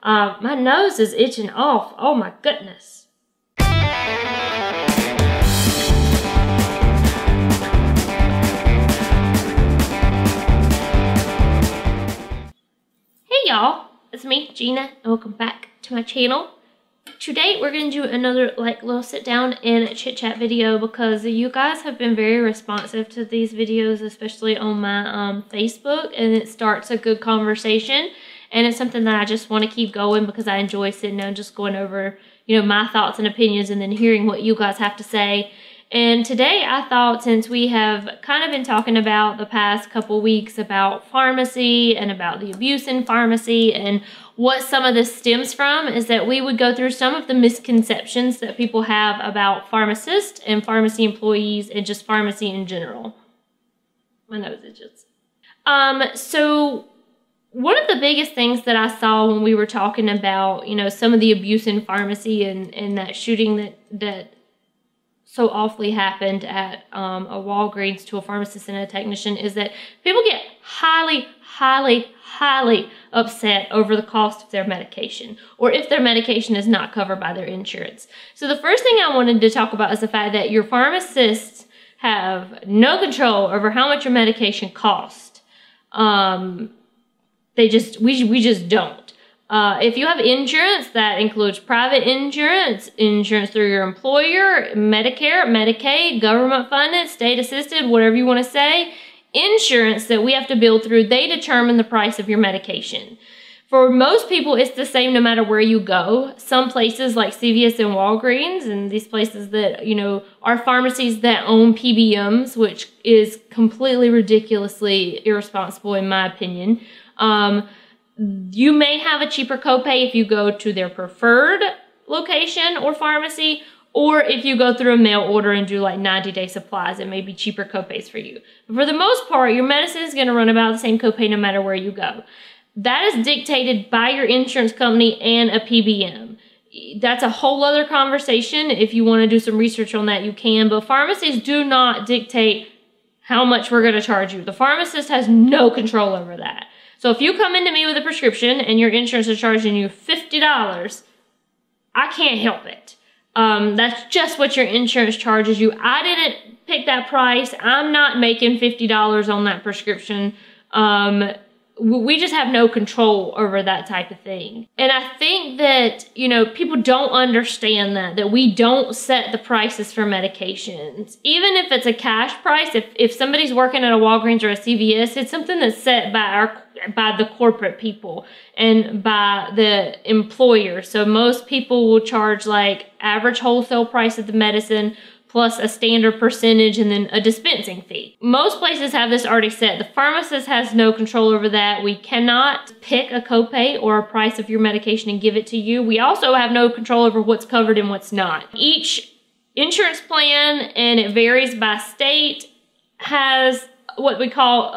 My nose is itching off. Oh my goodness. Hey y'all, it's me, Gina, and welcome back to my channel. Today we're going to do another little sit down and chit chat video because you guys have been very responsive to these videos, especially on my Facebook, and it starts a good conversation. And it's something that I just want to keep going because I enjoy sitting down just going over, my thoughts and opinions and then hearing what you guys have to say. And today I thought, since we have kind of been talking about the past couple weeks about pharmacy and about the abuse in pharmacy and what some of this stems from, is that we would go through some of the misconceptions that people have about pharmacists and pharmacy employees and just pharmacy in general. My nose itches. So one of the biggest things that I saw when we were talking about, some of the abuse in pharmacy and that shooting that so awfully happened at a Walgreens to a pharmacist and a technician, is that people get highly upset over the cost of their medication, or if their medication is not covered by their insurance. So the first thing I wanted to talk about is the fact that your pharmacists have no control over how much your medication costs. We just don't. If you have insurance, that includes private insurance, insurance through your employer, Medicare, Medicaid, government funded, state assisted, whatever you want to say, insurance that we have to bill through, they determine the price of your medication. For most people, it's the same no matter where you go. Some places like CVS and Walgreens and these places that, are pharmacies that own PBMs, which is completely ridiculously irresponsible in my opinion. You may have a cheaper copay if you go to their preferred location or pharmacy, or if you go through a mail order and do 90-day supplies, it may be cheaper copays for you. But for the most part, your medicine is going to run about the same copay no matter where you go. That is dictated by your insurance company and a PBM. That's a whole other conversation. If you want to do some research on that, you can. But pharmacies do not dictate how much we're going to charge you. The pharmacist has no control over that. So if you come into me with a prescription and your insurance is charging you $50, I can't help it. That's just what your insurance charges you. I didn't pick that price. I'm not making $50 on that prescription. We just have no control over that type of thing. And I think that, people don't understand that we don't set the prices for medications. Even if it's a cash price, if somebody's working at a Walgreens or a CVS, it's something that's set by the corporate people and by the employer. So most people will charge average wholesale price of the medicine plus a standard percentage and then a dispensing fee. Most places have this already set. The pharmacist has no control over that. We cannot pick a copay or a price of your medication and give it to you. We also have no control over what's covered and what's not. Each insurance plan, and it varies by state, has what we call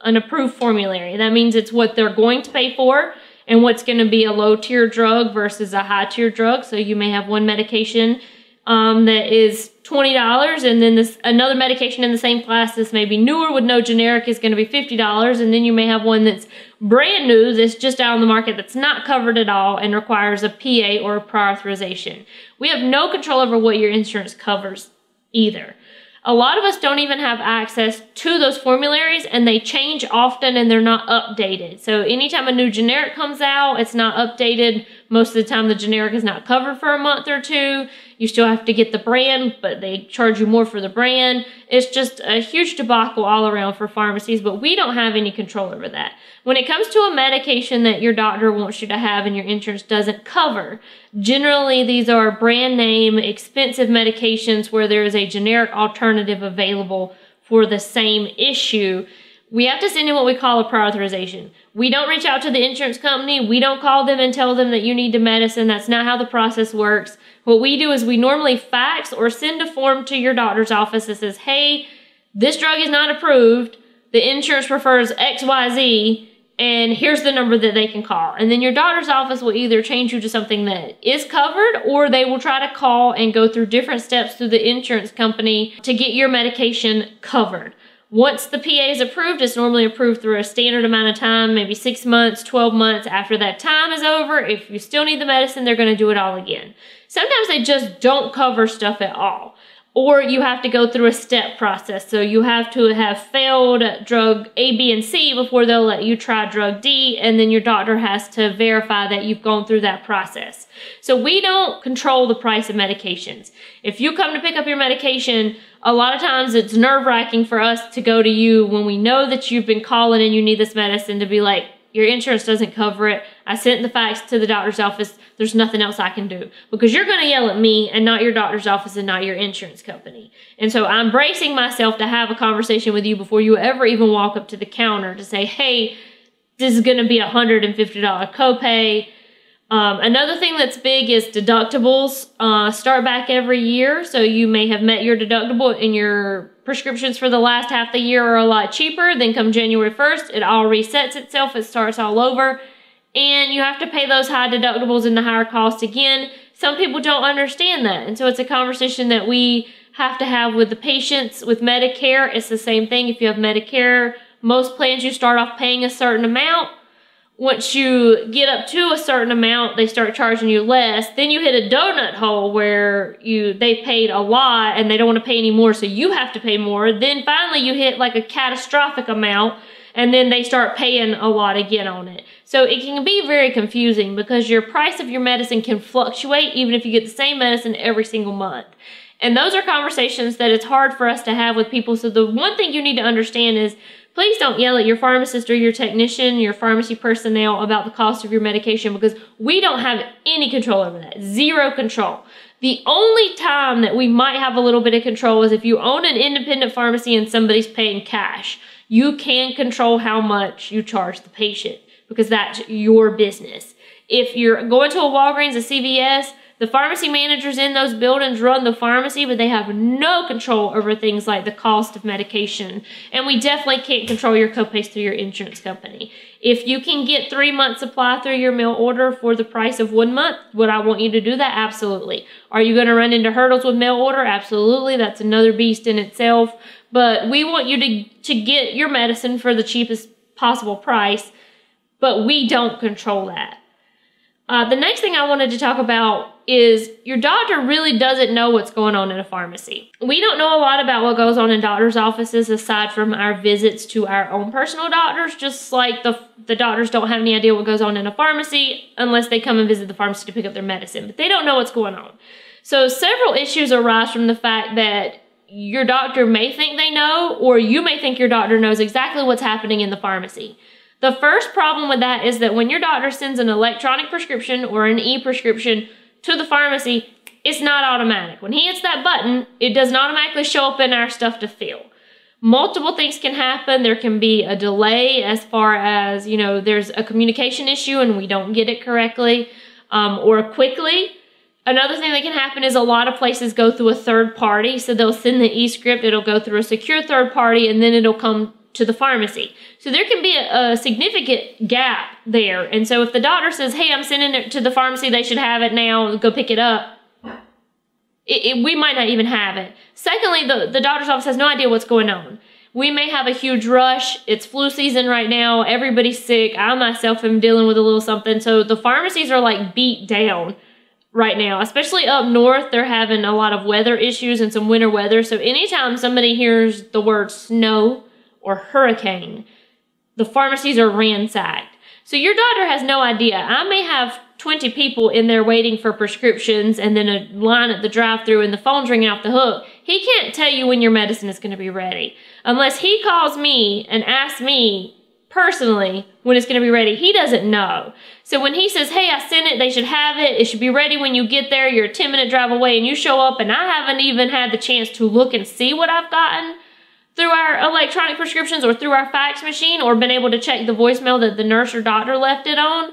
an approved formulary. That means it's what they're going to pay for and what's going to be a low tier drug versus a high tier drug. So you may have one medication that is $20, and then another medication in the same class that's maybe newer with no generic is going to be $50, and then you may have one that's brand new that's just out on the market that's not covered at all and requires a PA or a prior authorization. We have no control over what your insurance covers either. A lot of us don't even have access to those formularies, and they change often and they're not updated. So anytime a new generic comes out, it's not updated. Most of the time the generic is not covered for a month or two. You still have to get the brand, but they charge you more for the brand. It's just a huge debacle all around for pharmacies, but we don't have any control over that. When it comes to a medication that your doctor wants you to have and your insurance doesn't cover, generally these are brand name, expensive medications where there is a generic alternative available for the same issue. We have to send in what we call a prior authorization. We don't reach out to the insurance company. We don't call them and tell them that you need the medicine. That's not how the process works. What we do is we normally fax or send a form to your doctor's office that says, hey, this drug is not approved. The insurance prefers XYZ, and here's the number that they can call. And then your doctor's office will either change you to something that is covered, or they will try to call and go through different steps through the insurance company to get your medication covered. Once the PA is approved, it's normally approved through a standard amount of time, maybe 6 months, 12 months. After that time is over, if you still need the medicine, they're going to do it all again. Sometimes they just don't cover stuff at all. Or you have to go through a step process. So you have to have failed drug A, B, and C before they'll let you try drug D, and then your doctor has to verify that you've gone through that process. So we don't control the price of medications. If you come to pick up your medication, a lot of times it's nerve-wracking for us to go to you when we know that you've been calling and you need this medicine to be like, your insurance doesn't cover it. I sent the fax to the doctor's office. There's nothing else I can do. Because you're going to yell at me and not your doctor's office and not your insurance company. And so I'm bracing myself to have a conversation with you before you ever even walk up to the counter to say, hey, this is going to be a $150 copay. Another thing that's big is deductibles start back every year. So you may have met your deductible and your prescriptions for the last half of the year are a lot cheaper. Then come January 1st, it all resets itself. It starts all over. And you have to pay those high deductibles and the higher cost again. Some people don't understand that. And so it's a conversation that we have to have with the patients. With Medicare, it's the same thing. If you have Medicare, most plans you start off paying a certain amount. Once you get up to a certain amount, they start charging you less. Then you hit a donut hole where they paid a lot and they don't want to pay any more, so you have to pay more. Then finally you hit like a catastrophic amount and then they start paying a lot again on it. So it can be very confusing because your price of your medicine can fluctuate even if you get the same medicine every single month. And those are conversations that it's hard for us to have with people. So the one thing you need to understand is please don't yell at your pharmacist or your technician, your pharmacy personnel about the cost of your medication because we don't have any control over that. Zero control. The only time that we might have a little bit of control is if you own an independent pharmacy and somebody's paying cash. You can control how much you charge the patient because that's your business. If you're going to a Walgreens, a CVS, the pharmacy managers in those buildings run the pharmacy, but they have no control over things like the cost of medication. And we definitely can't control your copays through your insurance company. If you can get 3 months supply through your mail order for the price of 1 month, would I want you to do that? Absolutely. Are you going to run into hurdles with mail order? Absolutely. That's another beast in itself. But we want you to get your medicine for the cheapest possible price, but we don't control that. The next thing I wanted to talk about is your doctor really doesn't know what's going on in a pharmacy. We don't know a lot about what goes on in doctors' offices aside from our visits to our own personal doctors, just like the doctors don't have any idea what goes on in a pharmacy unless they come and visit the pharmacy to pick up their medicine, but they don't know what's going on. So several issues arise from the fact that your doctor may think they know, or you may think your doctor knows exactly what's happening in the pharmacy. The first problem with that is that when your doctor sends an electronic prescription or an e-prescription to the pharmacy, it's not automatic. When he hits that button, it doesn't automatically show up in our stuff to fill. Multiple things can happen. There can be a delay as far as, there's a communication issue and we don't get it correctly or quickly. Another thing that can happen is a lot of places go through a third party. So they'll send the e-script, it'll go through a secure third party, and then it'll come to the pharmacy. So there can be a significant gap there. And so if the doctor says, hey, I'm sending it to the pharmacy, they should have it now, go pick it up, we might not even have it. Secondly, the doctor's office has no idea what's going on. We may have a huge rush. It's flu season right now. Everybody's sick. I myself am dealing with a little something. So the pharmacies are like beat down right now, especially up north. They're having a lot of weather issues and some winter weather. So anytime somebody hears the word snow or hurricane, the pharmacies are ransacked. So your doctor has no idea. I may have 20 people in there waiting for prescriptions and then a line at the drive-thru and the phone's ringing off the hook. He can't tell you when your medicine is going to be ready. Unless he calls me and asks me personally when it's going to be ready, he doesn't know. So when he says, hey, I sent it, they should have it, it should be ready when you get there, you're a 10-minute drive away and you show up and I haven't even had the chance to look and see what I've gotten through our electronic prescriptions or through our fax machine or been able to check the voicemail that the nurse or doctor left it on,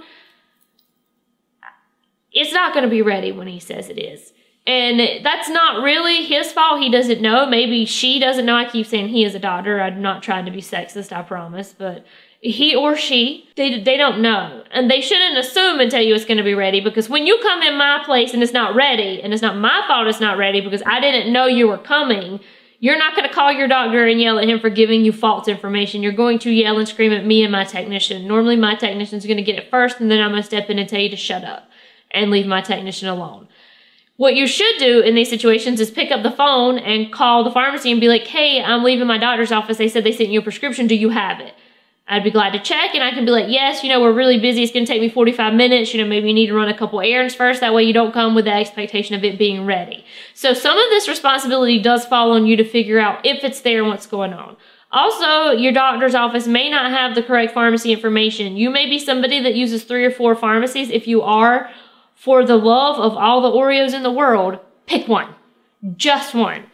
it's not going to be ready when he says it is. And that's not really his fault. He doesn't know. Maybe she doesn't know. I keep saying he is a doctor. I'm not trying to be sexist, I promise. But he or she, they don't know. And they shouldn't assume and tell you it's going to be ready, because when you come in my place and it's not ready, and it's not my fault it's not ready because I didn't know you were coming, You're not going to call your doctor and yell at him for giving you false information. You're going to yell and scream at me and my technician. Normally my technician's going to get it first, and then I'm going to step in and tell you to shut up and leave my technician alone. What you should do in these situations is pick up the phone and call the pharmacy and be like, hey, I'm leaving my doctor's office. They said they sent you a prescription. Do you have it? I'd be glad to check, and I can be like, yes, we're really busy. It's going to take me 45 minutes. Maybe you need to run a couple errands first. That way you don't come with the expectation of it being ready. So some of this responsibility does fall on you to figure out if it's there and what's going on. Also, your doctor's office may not have the correct pharmacy information. You may be somebody that uses 3 or 4 pharmacies. If you are, for the love of all the Oreos in the world, pick one. Just one.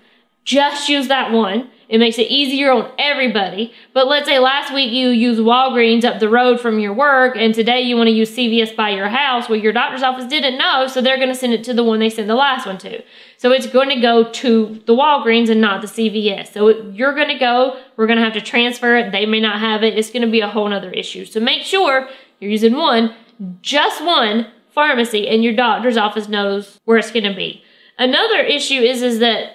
Just use that one. It makes it easier on everybody. But let's say last week you used Walgreens up the road from your work, and today you want to use CVS by your house. Well, your doctor's office didn't know, so they're going to send it to the one they sent the last one to. So it's going to go to the Walgreens and not the CVS. So you're going to go, we're going to have to transfer it. They may not have it. It's going to be a whole nother issue. So make sure you're using one, just one pharmacy, and your doctor's office knows where it's going to be. Another issue is that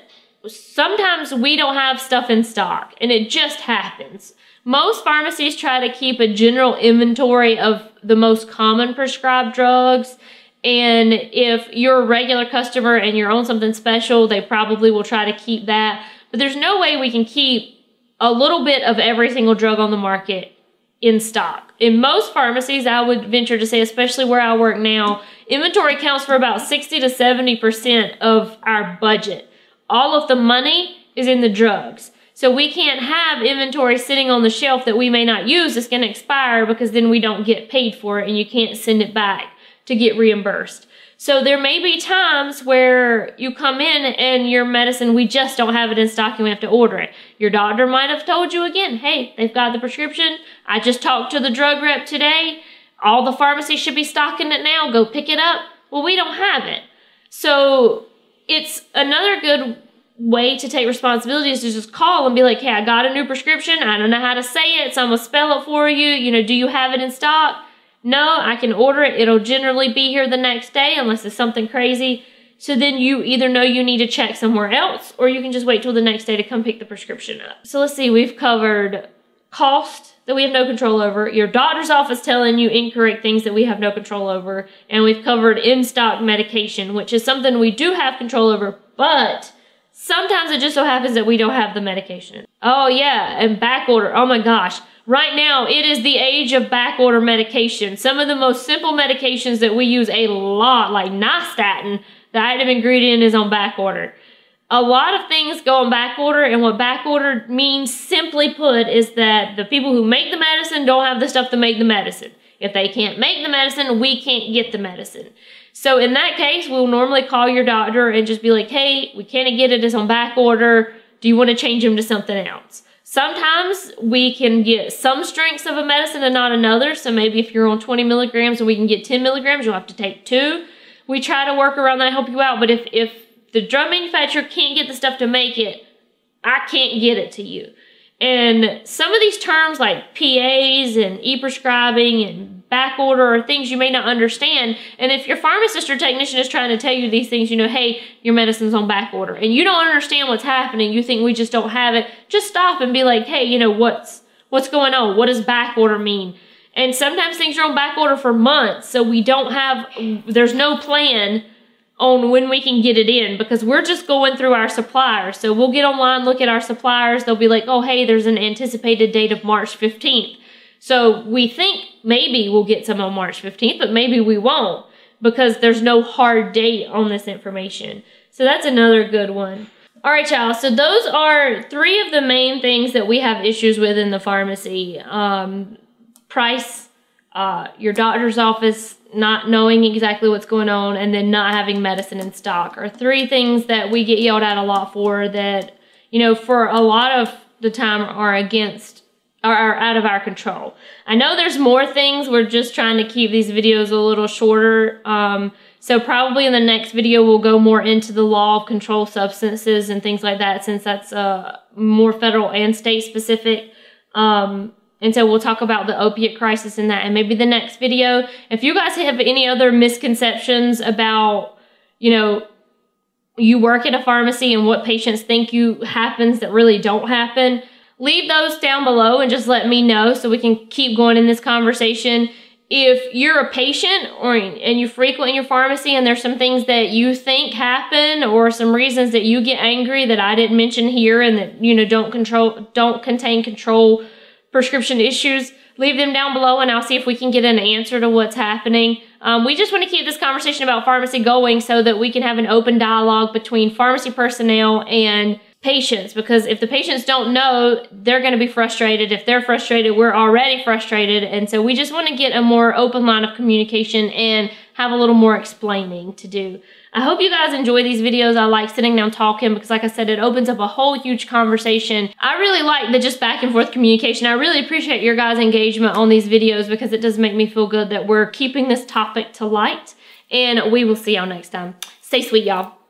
sometimes we don't have stuff in stock, and it just happens. Most pharmacies try to keep a general inventory of the most common prescribed drugs, and if you're a regular customer and you're on something special, they probably will try to keep that. But there's no way we can keep a little bit of every single drug on the market in stock. In most pharmacies, I would venture to say, especially where I work now, inventory counts for about 60 to 70% of our budget. All of the money is in the drugs. So we can't have inventory sitting on the shelf that we may not use. It's going to expire, because then we don't get paid for it and you can't send it back to get reimbursed. So there may be times where you come in and your medicine, we just don't have it in stock and we have to order it. Your doctor might have told you again, hey, they've got the prescription. I just talked to the drug rep today. All the pharmacies should be stocking it now. Go pick it up. Well, we don't have it. So it's another good way to take responsibility is to just call and be like, hey, I got a new prescription. I don't know how to say it, so I'm going to spell it for you. Do you have it in stock? No, I can order it. It'll generally be here the next day unless it's something crazy. So then you either know you need to check somewhere else, or you can just wait till the next day to come pick the prescription up. So let's see, we've covered cost that we have no control over, your doctor's office telling you incorrect things that we have no control over, and we've covered in-stock medication, which is something we do have control over, but sometimes it just so happens that we don't have the medication. Oh yeah, and back order. Oh my gosh. Right now, it is the age of back order medication. Some of the most simple medications that we use a lot, like Nystatin, the active ingredient is on back order. A lot of things go on back order, and what back order means, simply put, is that the people who make the medicine don't have the stuff to make the medicine. If they can't make the medicine, we can't get the medicine. So in that case, we'll normally call your doctor and just be like, hey, we can't get it, it's on back order. Do you want to change them to something else? Sometimes we can get some strengths of a medicine and not another. So maybe if you're on 20 milligrams and we can get 10 milligrams, you'll have to take 2. We try to work around that and help you out. But if the drug manufacturer can't get the stuff to make it, I can't get it to you. And some of these terms like PAs and e-prescribing and back order are things you may not understand. And if your pharmacist or technician is trying to tell you these things, hey, your medicine's on back order, and you don't understand what's happening, you think we just don't have it, just stop and be like, hey, what's going on? What does back order mean? And sometimes things are on back order for months, so there's no plan on when we can get it in, because we're just going through our suppliers. So we'll get online, look at our suppliers. They'll be like, oh, hey, there's an anticipated date of March 15th. So we think maybe we'll get some on March 15th, but maybe we won't, because there's no hard date on this information. So that's another good one. All right, y'all. So those are 3 of the main things that we have issues with in the pharmacy. Price, your doctor's office not knowing exactly what's going on, and then not having medicine in stock are 3 things that we get yelled at a lot for, that, for a lot of the time are out of our control. I know there's more things. We're just trying to keep these videos a little shorter. So probably in the next video, we'll go more into the law of controlled substances and things like that, since that's more federal and state specific. And so we'll talk about the opiate crisis in that, and maybe the next video. If you guys have any other misconceptions about, you work at a pharmacy and what patients think happens that really don't happen. Leave those down below and just let me know so we can keep going in this conversation. If you're a patient and you frequent your pharmacy and there's some things that you think happen or some reasons that you get angry that I didn't mention here and that, you know, don't contain control prescription issues, leave them down below and I'll see if we can get an answer to what's happening. We just want to keep this conversation about pharmacy going so that we can have an open dialogue between pharmacy personnel and patients, because if the patients don't know, they're going to be frustrated. If they're frustrated, we're already frustrated. And so we just want to get a more open line of communication and have a little more explaining to do. I hope you guys enjoy these videos. I like sitting down talking because, like I said, it opens up a whole huge conversation. I really like the just back and forth communication. I really appreciate your guys' engagement on these videos because it does make me feel good that we're keeping this topic to light. And we will see y'all next time. Stay sweet, y'all.